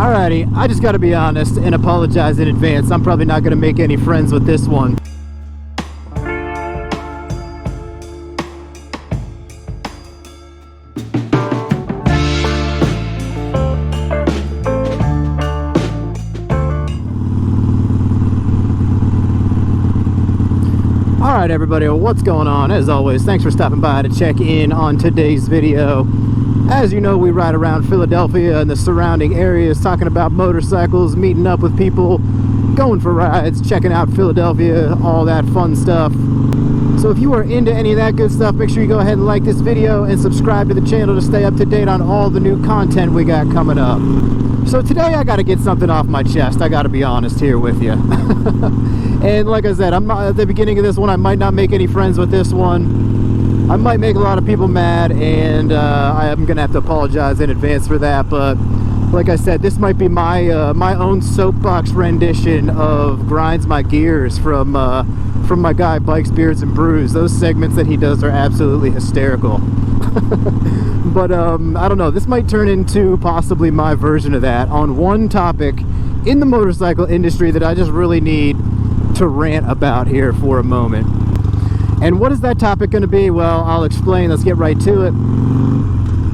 Alrighty, I just gotta be honest and apologize in advance. I'm probably not gonna make any friends with this one. Alright everybody, well, what's going on? As always, thanks for stopping by to check in on today's video. As you know, we ride around Philadelphia and the surrounding areas talking about motorcycles, meeting up with people, going for rides, checking out Philadelphia, all that fun stuff. So if you are into any of that good stuff, make sure you go ahead and like this video and subscribe to the channel to stay up to date on all the new content we got coming up. So today I gotta get something off my chest, I gotta be honest here with you. And like I said, I'm not, at the beginning of this one, I might not make any friends with this one. I might make a lot of people mad, and I am gonna have to apologize in advance for that. But like I said, this might be my my own soapbox rendition of Grinds My Gears from my guy Bikes, Beards, and Brews. Those segments that he does are absolutely hysterical. But I don't know, this might turn into possibly my version of that on one topic in the motorcycle industry that I just really need to rant about here for a moment. And what is that topic going to be? Well, I'll explain. Let's get right to it.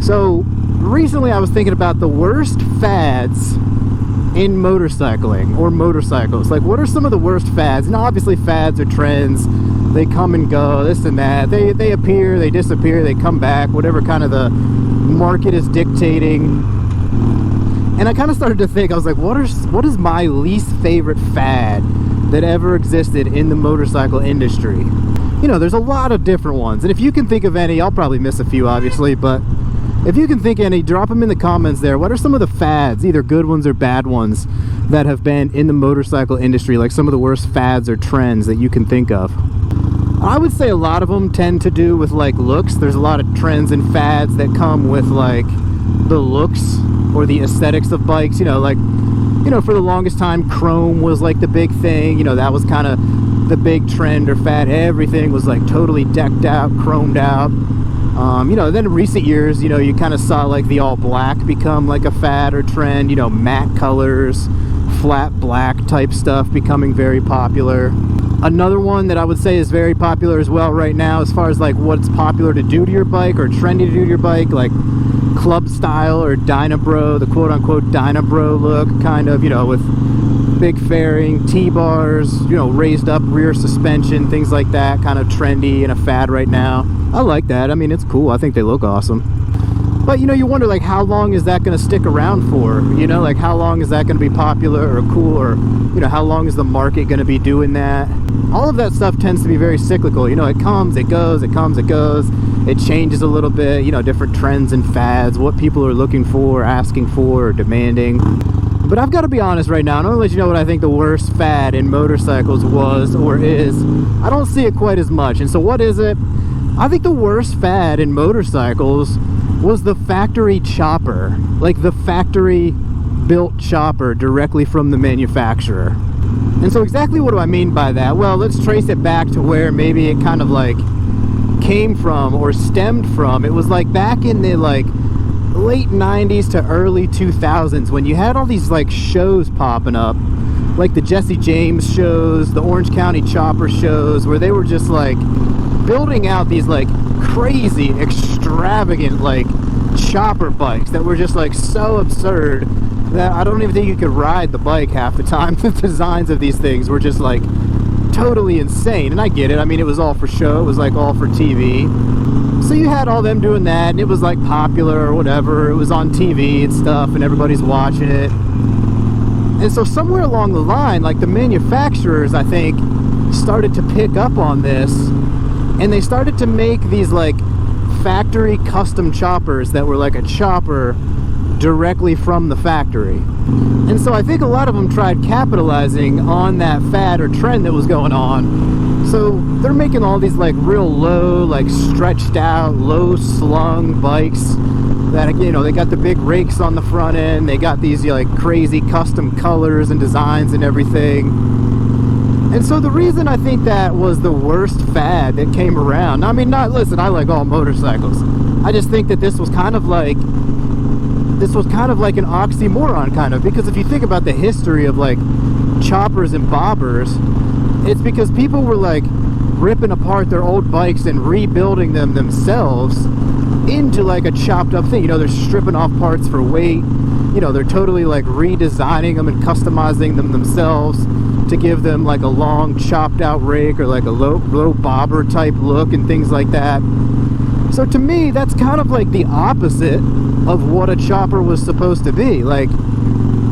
So recently I was thinking about the worst fads in motorcycling or motorcycles. Like, what are some of the worst fads? And obviously fads are trends. They come and go, this and that. They appear, they disappear, they come back, whatever kind of the market is dictating. And I kind of started to think, I was like, what is my least favorite fad that ever existed in the motorcycle industry? You know, there's a lot of different ones, and if you can think of any, I'll probably miss a few obviously, but if you can think of any, drop them in the comments there. What are some of the fads, either good ones or bad ones, that have been in the motorcycle industry, like some of the worst fads or trends that you can think of? I would say a lot of them tend to do with like looks. There's a lot of trends and fads that come with like the looks or the aesthetics of bikes. You know, like, you know, for the longest time chrome was like the big thing. You know, that was kind of the big trend or fad. Everything was like totally decked out, chromed out. You know, then in recent years, you know, you kind of saw like the all black become like a fad or trend. You know, matte colors, flat black type stuff becoming very popular. Another one that I would say is very popular as well right now, as far as like what's popular to do to your bike or trendy to do to your bike, like club style or Dynabro, the quote-unquote Dynabro look, kind of, you know, with big fairing, T-bars, you know, raised up rear suspension, things like that, kind of trendy and a fad right now. I like that. I mean, it's cool. I think they look awesome. But, you know, you wonder, like, how long is that going to stick around for? You know, like, how long is that going to be popular or cool? Or, you know, how long is the market going to be doing that? All of that stuff tends to be very cyclical. You know, it comes, it goes, it comes, it goes. It changes a little bit, you know, different trends and fads, what people are looking for, asking for, or demanding. But I've got to be honest right now, and I'm going to let you know what I think the worst fad in motorcycles was or is. I don't see it quite as much. And so what is it? I think the worst fad in motorcycles was the factory chopper. Like the factory built chopper directly from the manufacturer. And so exactly what do I mean by that? Well, let's trace it back to where maybe it kind of like came from or stemmed from. It was like back in the like late 90s to early 2000s when you had all these like shows popping up, like the Jesse James shows, the Orange County Chopper shows, where they were just like building out these like crazy extravagant like chopper bikes that were just like so absurd that I don't even think you could ride the bike half the time. The designs of these things were just like totally insane, and I get it. I mean, it was all for show, it was like all for TV. So you had all them doing that, and it was like popular or whatever. It was on TV and stuff, and everybody's watching it. And so somewhere along the line, like the manufacturers, I think, started to pick up on this, and they started to make these like factory custom choppers that were like a chopper directly from the factory. And so I think a lot of them tried capitalizing on that fad or trend that was going on. So they're making all these like real low, like stretched out, low slung bikes that, you know, they got the big rakes on the front end, they got these like crazy custom colors and designs and everything. And so the reason I think that was the worst fad that came around, I mean, listen, I like all motorcycles. I just think that this was kind of like this was kind of like an oxymoron, kind of, because if you think about the history of like choppers and bobbers, it's because people were like ripping apart their old bikes and rebuilding them themselves into like a chopped up thing. You know, they're stripping off parts for weight. You know, they're totally like redesigning them and customizing them themselves to give them like a long chopped out rake or like a low bobber type look and things like that. So to me, that's kind of like the opposite of what a chopper was supposed to be. Like,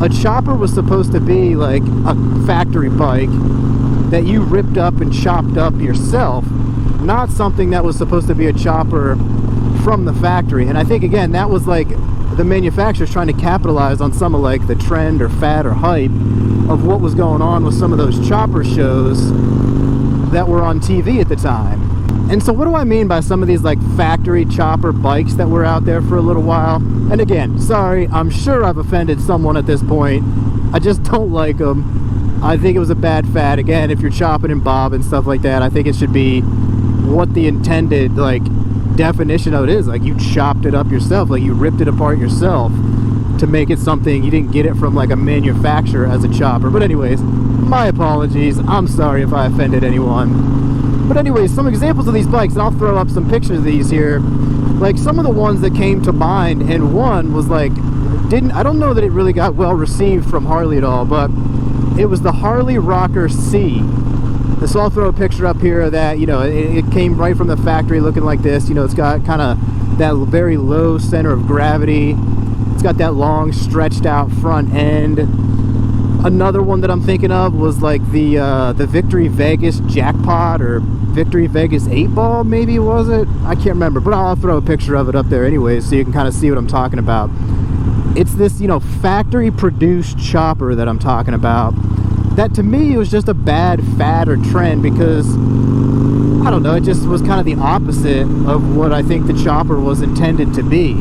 a chopper was supposed to be like a factory bike that you ripped up and chopped up yourself, not something that was supposed to be a chopper from the factory. And I think, again, that was like the manufacturers trying to capitalize on some of like the trend or fad or hype of what was going on with some of those chopper shows that were on TV at the time. And so what do I mean by some of these like factory chopper bikes that were out there for a little while? And again, sorry, I'm sure I've offended someone at this point. I just don't like them. I think it was a bad fad. Again, if you're chopping and bob and stuff like that, I think it should be what the intended like definition of it is. Like, you chopped it up yourself, like you ripped it apart yourself to make it something. You didn't get it from like a manufacturer as a chopper. But anyways, my apologies. I'm sorry if I offended anyone. But anyways, some examples of these bikes, and I'll throw up some pictures of these here. Like, some of the ones that came to mind, and one was like, I don't know that it really got well received from Harley at all, but it was the Harley Rocker C. So I'll throw a picture up here of that. You know, it came right from the factory looking like this. You know, it's got kind of that very low center of gravity. It's got that long stretched out front end. Another one that I'm thinking of was like the Victory Vegas Jackpot, or Victory Vegas 8-Ball, maybe, was it? I can't remember, but I'll throw a picture of it up there anyways so you can kind of see what I'm talking about. It's this, you know, factory produced chopper that I'm talking about, that to me was just a bad fad or trend, because I don't know, it just was kind of the opposite of what I think the chopper was intended to be.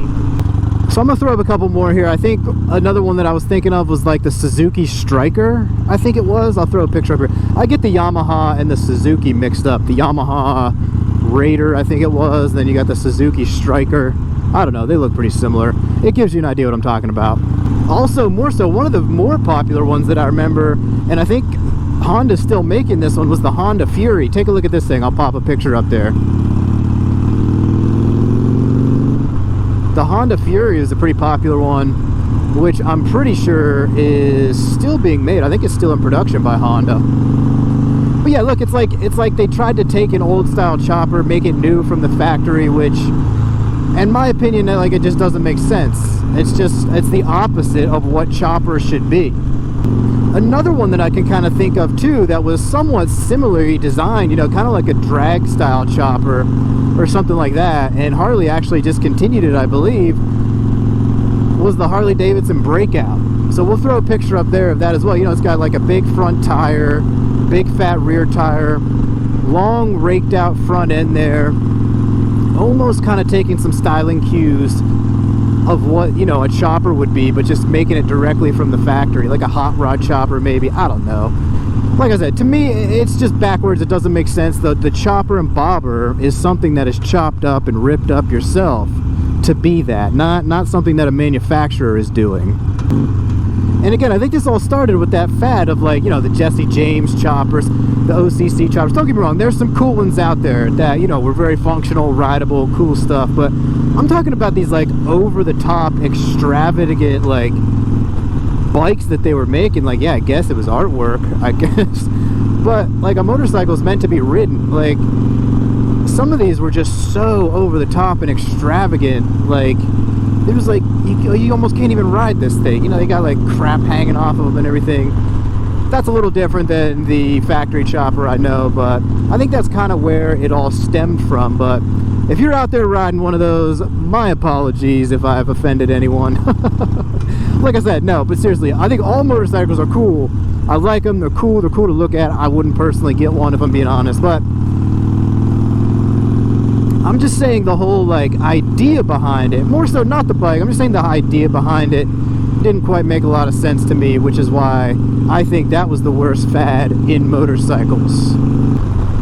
So I'm gonna throw up a couple more here. I think another one that I was thinking of was like the Suzuki Striker, I think it was. I'll throw a picture up here. I get the Yamaha and the Suzuki mixed up. The Yamaha Raider, I think it was, then you got the Suzuki Striker. I don't know, they look pretty similar. It gives you an idea what I'm talking about. Also, more so, one of the more popular ones that I remember, and I think Honda's still making this one, was the Honda Fury. Take a look at this thing. I'll pop a picture up there. The Honda Fury is a pretty popular one, which I'm pretty sure is still being made. I think it's still in production by Honda. But yeah, look, it's like they tried to take an old style chopper, make it new from the factory, which, in my opinion, like, it just doesn't make sense. It's the opposite of what choppers should be. Another one that I can kind of think of too that was somewhat similarly designed, you know, kind of like a drag style chopper or something like that, and Harley actually discontinued it, I believe, was the Harley Davidson Breakout. So we'll throw a picture up there of that as well. You know, it's got like a big front tire, big fat rear tire, long raked out front end there, almost kind of taking some styling cues of what, you know, a chopper would be, but just making it directly from the factory, like a hot rod chopper maybe. I don't know. Like I said, to me, it's just backwards. It doesn't make sense. The chopper and bobber is something that is chopped up and ripped up yourself to be that, not something that a manufacturer is doing. And again, I think this all started with that fad of, like, you know, the Jesse James choppers, the OCC choppers. Don't get me wrong, there's some cool ones out there that, you know, were very functional, rideable, cool stuff, but I'm talking about these like over-the-top, extravagant, like, bikes that they were making. Like, yeah, I guess it was artwork, I guess, but like, a motorcycle is meant to be ridden. Like, some of these were just so over-the-top and extravagant. Like, it was like, you almost can't even ride this thing. You know, they got like crap hanging off of them and everything. That's a little different than the factory chopper, I know, but I think that's kind of where it all stemmed from. But if you're out there riding one of those, my apologies if I've offended anyone. Like I said, no, but seriously, I think all motorcycles are cool. I like them, they're cool to look at. I wouldn't personally get one if I'm being honest, but I'm just saying the whole, like, idea behind it, more so not the bike, I'm just saying the idea behind it didn't quite make a lot of sense to me, which is why I think that was the worst fad in motorcycles.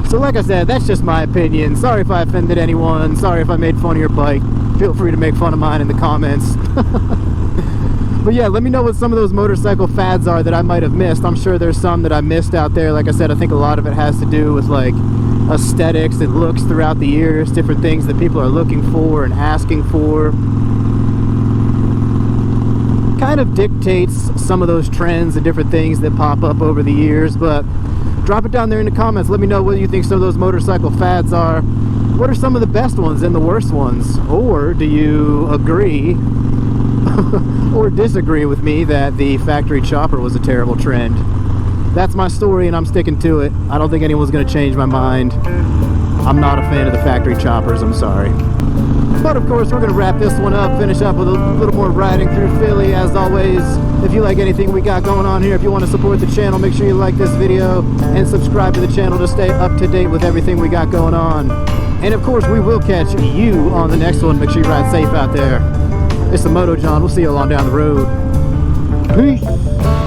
So like I said, that's just my opinion. Sorry if I offended anyone, sorry if I made fun of your bike. If feel free to make fun of mine in the comments. But yeah, let me know what some of those motorcycle fads are that I might have missed. I'm sure there's some that I missed out there. Like I said, I think a lot of it has to do with like aesthetics and looks throughout the years, different things that people are looking for and asking for. Kind of dictates some of those trends and different things that pop up over the years. But drop it down there in the comments. Let me know what you think some of those motorcycle fads are. What are some of the best ones and the worst ones? Or do you agree or disagree with me that the factory chopper was a terrible trend? That's my story and I'm sticking to it. I don't think anyone's going to change my mind. I'm not a fan of the factory choppers, I'm sorry. But of course, we're going to wrap this one up, finish up with a little more riding through Philly. As always, if you like anything we got going on here, if you want to support the channel, make sure you like this video and subscribe to the channel to stay up to date with everything we got going on. And of course, we will catch you on the next one. Make sure you ride safe out there. It's the Moto John. We'll see you along down the road. Peace.